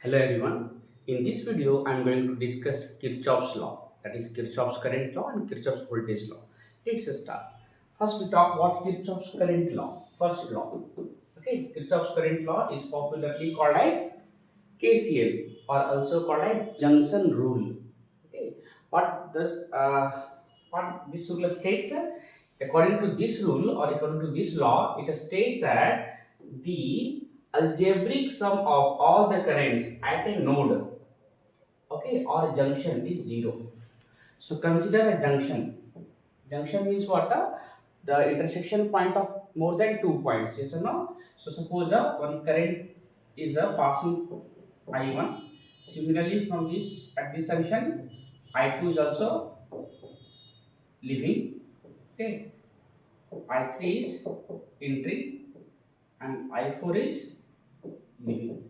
Hello everyone. In this video, I am going to discuss Kirchhoff's law, that is Kirchhoff's current law and Kirchhoff's voltage law. Let's start. First, we talk about Kirchhoff's current law. First law. Okay, Kirchhoff's current law is popularly called as KCL or also called as junction rule. Okay, what this rule states? According to this rule or according to this law, it states that the algebraic sum of all the currents at a node, okay, or junction is zero. So consider a junction. Junction means what? The intersection point of more than 2 points. Yes or no? So suppose one current is passing I1. Similarly, from this at this junction, I2 is also leaving. Okay, I3 is entering and I4 is leaving.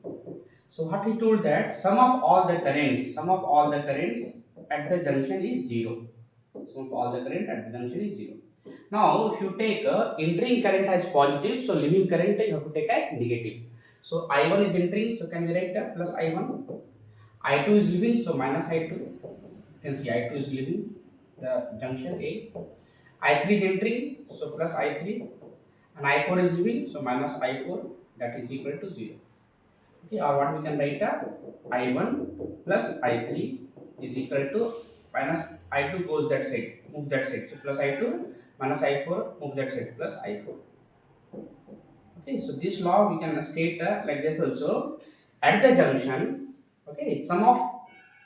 So what he told that sum of all the currents at the junction is zero. Sum of all the current at the junction is zero. Now, if you take entering current as positive, so leaving current you have to take as negative. So I1 is entering, so can we write plus I1? I2 is leaving, so minus I2. You can see I2 is leaving the junction A. I3 is entering, so plus I3, and I4 is leaving, so minus I4. That is equal to 0. Okay, or what we can write I1 plus I3 is equal to minus I2 goes that side, move that side. So plus I2 minus I4, move that side, plus I4. Okay, so this law we can state like this also. At the junction, okay, sum of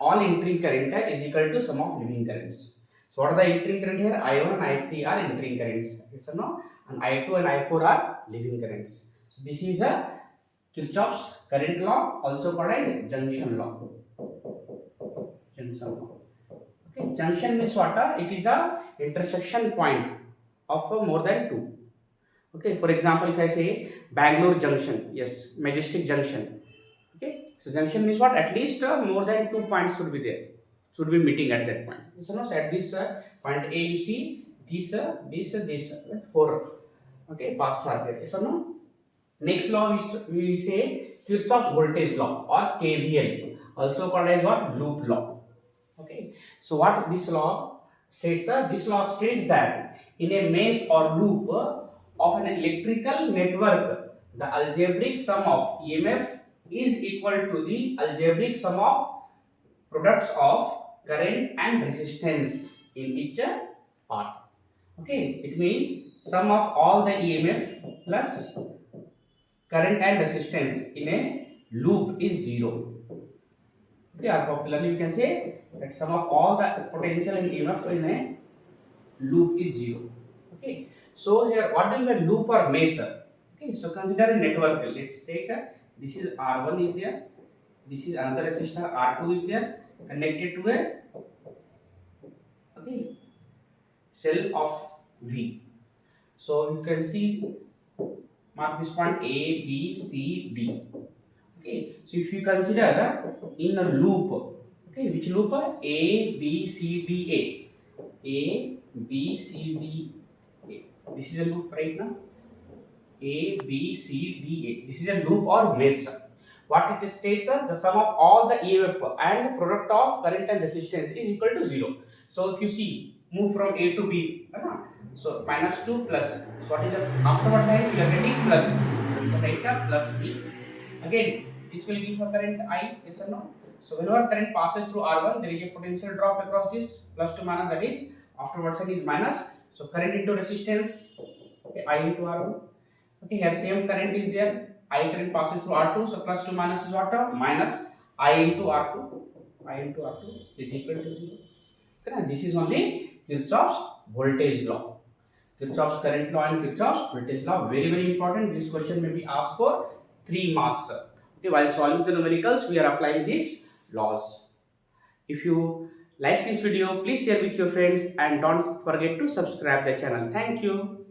all entering current is equal to sum of leaving currents. So what are the entering current here? I1 and I3 are entering currents. Yes or no? And I2 and I4 are leaving currents. So this is a Kirchhoff's current law, also called as junction law. Junction law. Okay, junction means what? It is the intersection point of more than two. Okay, for example, if I say Bangalore junction, yes, Majestic junction. Okay, so junction means what? At least more than 2 points should be there, should be meeting at that point. So no, so at this point A, you see this four. Okay, paths are there. Yes or no? Next law we say Kirchhoff's voltage law or KVL, also called as what? Loop law. Okay. So what this law states? This law states that in a maze or loop of an electrical network, the algebraic sum of EMF is equal to the algebraic sum of products of current and resistance in each part. Okay. It means sum of all the EMF plus current and resistance in a loop is zero. Okay, or popularly you can say that sum of all the potential and EMF in a loop is zero. Okay, so here what do you mean loop or maze? Okay, so consider a network. Let's take this is R1 is there, this is another resistor R2 is there connected to a okay cell of V. So you can see mark this point A, B, C, D. Okay, so if you consider in a loop, okay, which loop? A, B, C, D, A. A, B, C, D, A. This is a loop right now. A, B, C, D, A. This is a loop or mesh. What it states the sum of all the EMF and product of current and resistance is equal to 0. So if you see, move from A to B, so minus 2 plus. So what is the afterward sign? We are getting plus. So we can write plus B. Again, this will give a current I, yes or no? So whenever current passes through R1, there is a potential drop across this plus to minus, that is afterward sign is minus. So current into resistance, okay, I into R1. Okay, here same current is there. I current passes through R2, so plus to minus is what? Minus I into R2. I into R2 is equal to 0. Okay, this is only Kirchhoff's voltage law. Kirchhoff's current law and Kirchhoff's voltage law. Very, very important. This question may be asked for 3 marks. Okay, while solving the numericals, we are applying these laws. If you like this video, please share with your friends and don't forget to subscribe the channel. Thank you.